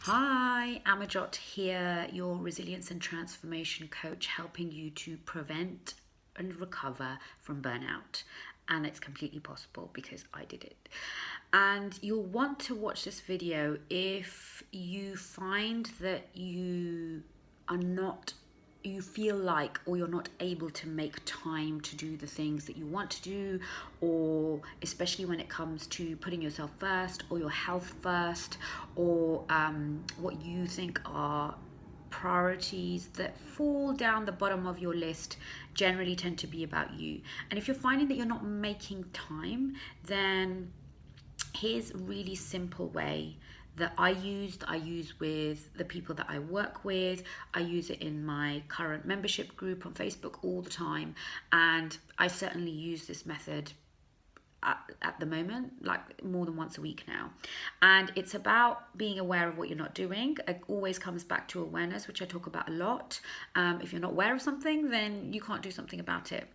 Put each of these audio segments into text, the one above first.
Hi, Amajot here, your resilience and transformation coach, helping you to prevent and recover from burnout. And it's completely possible because I did it. And you'll want to watch this video if you find that you feel like, or you're not able to make time to do the things that you want to do, or especially when it comes to putting yourself first or your health first, or what you think are priorities that fall down the bottom of your list generally tend to be about you. And if you're finding that you're not making time, then here's a really simple way that I use with the people that I work with. I use it in my current membership group on Facebook all the time, and I certainly use this method at the moment, like more than once a week now. And it's about being aware of what you're not doing. It always comes back to awareness, which I talk about a lot. If you're not aware of something, then you can't do something about it.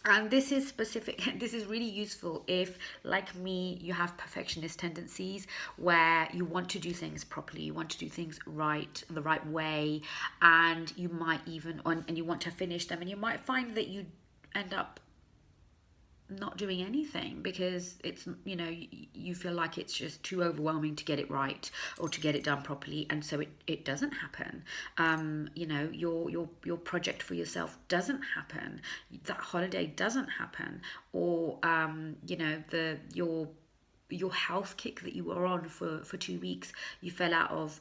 And this is specific, this is really useful if, like me, you have perfectionist tendencies where you want to do things properly, you want to do things right, the right way, and you might even, and you want to finish them, and you might find that you end up not doing anything because it's, you feel like it's just too overwhelming to get it right or to get it done properly, and so it doesn't happen. Your project for yourself doesn't happen, that holiday doesn't happen, or your health kick that you were on for 2 weeks, you fell out of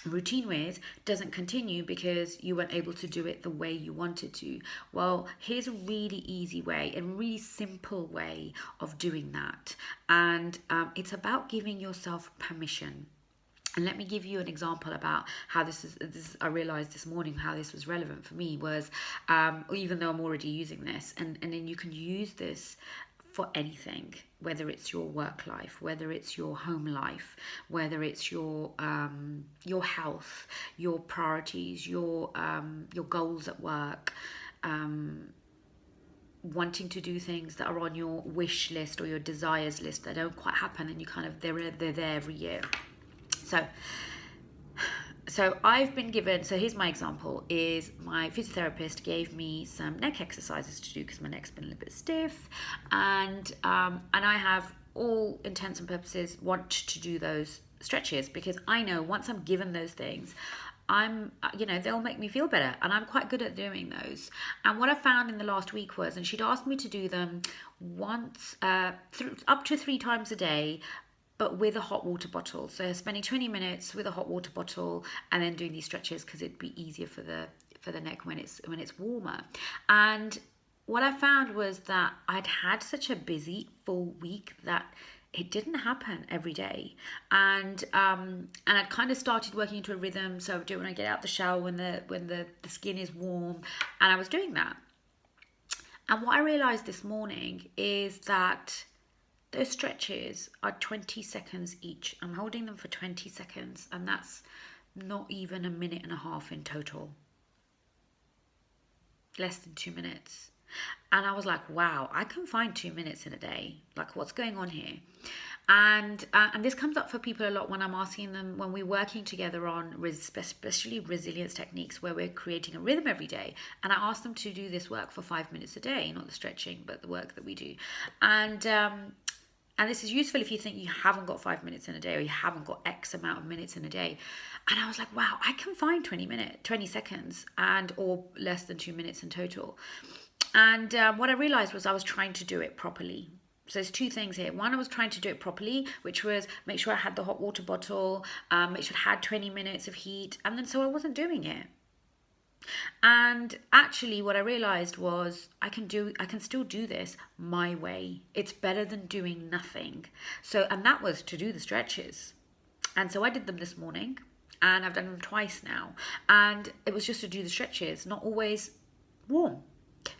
routine with, doesn't continue because you weren't able to do it the way you wanted to. Well, here's a really easy way and really simple way of doing that, and it's about giving yourself permission. And let me give you an example about how this I realized this morning how this was relevant for me was, even though I'm already using this, and then you can use this for anything, whether it's your work life, whether it's your home life, whether it's your health, your priorities, your goals at work, wanting to do things that are on your wish list or your desires list that don't quite happen, and you kind of they're there every year. So I've been given, so here's my example, is my physiotherapist gave me some neck exercises to do because my neck's been a little bit stiff, and I have, all intents and purposes, want to do those stretches because I know once I'm given those things, they'll make me feel better, and I'm quite good at doing those. And what I found in the last week was, and she'd asked me to do them once, up to 3 times a day, but with a hot water bottle. So spending 20 minutes with a hot water bottle and then doing these stretches because it'd be easier for the neck when it's warmer. And what I found was that I'd had such a busy full week that it didn't happen every day, and I'd kind of started working into a rhythm. So I would do it when I get out the shower, when the skin is warm, and I was doing that. And what I realized this morning is that those stretches are 20 seconds each. I'm holding them for 20 seconds, and that's not even a minute and a half in total. Less than 2 minutes. And I was like, wow, I can find 2 minutes in a day. Like, what's going on here? And this comes up for people a lot when I'm asking them, when we're working together on especially resilience techniques where we're creating a rhythm every day, and I ask them to do this work for 5 minutes a day, not the stretching, but the work that we do. And this is useful if you think you haven't got 5 minutes in a day, or you haven't got X amount of minutes in a day. And I was like, wow, I can find 20 seconds, or less than 2 minutes in total. And what I realized was I was trying to do it properly. So there's two things here. One, I was trying to do it properly, which was make sure I had the hot water bottle, make sure I had 20 minutes of heat, and then so I wasn't doing it. And actually what I realized was I can still do this my way. It's better than doing nothing. And that was to do the stretches. And so I did them this morning, and I've done them twice now. And it was just to do the stretches, not always warm,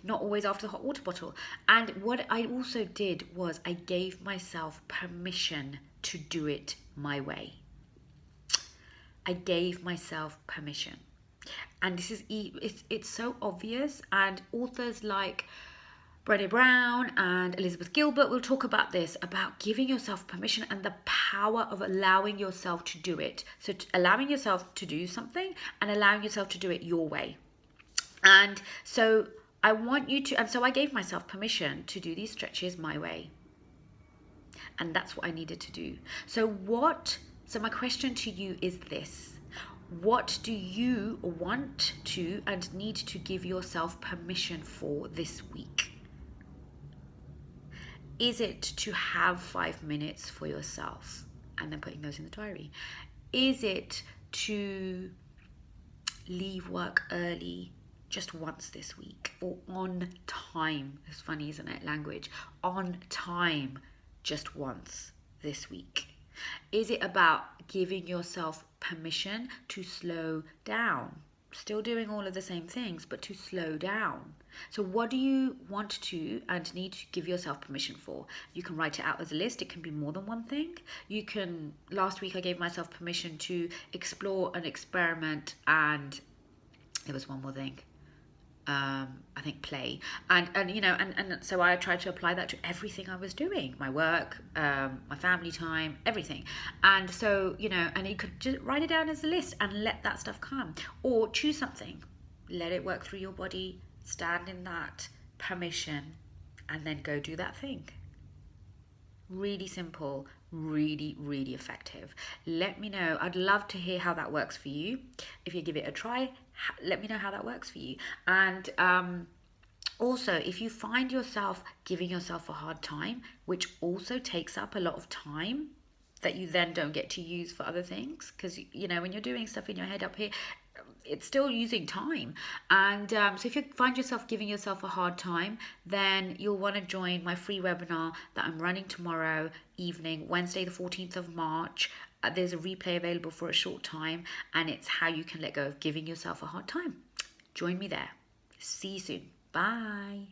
not always after the hot water bottle. And what I also did was I gave myself permission to do it my way. I gave myself permission. And this is it's so obvious, and authors like Brené Brown and Elizabeth Gilbert will talk about this, about giving yourself permission and the power of allowing yourself to do it. So allowing yourself to do something and allowing yourself to do it your way. And so I want you to, and so I gave myself permission to do these stretches my way. And that's what I needed to do. So my question to you is this: what do you want to and need to give yourself permission for this week? Is it to have 5 minutes for yourself and then putting those in the diary? Is it to leave work early just once this week, or on time? It's funny, isn't it? Language. On time just once this week. Is it about giving yourself permission to slow down? Still doing all of the same things, but to slow down. So what do you want to and need to give yourself permission for? You can write it out as a list. It can be more than one thing. Last week I gave myself permission to explore and experiment, and there was one more thing. I think play, and so I tried to apply that to everything I was doing, my work, my family time, everything. And so, and you could just write it down as a list and let that stuff come, or choose something, let it work through your body, stand in that permission, and then go do that thing. Really simple, really, really effective. Let me know. I'd love to hear how that works for you. If you give it a try, let me know how that works for you. And also, if you find yourself giving yourself a hard time, which also takes up a lot of time that you then don't get to use for other things, because when you're doing stuff in your head up here, it's still using time. And so if you find yourself giving yourself a hard time, then you'll want to join my free webinar that I'm running tomorrow evening, Wednesday the 14th of March. There's a replay available for a short time, and it's how you can let go of giving yourself a hard time. Join me there. See you soon. Bye.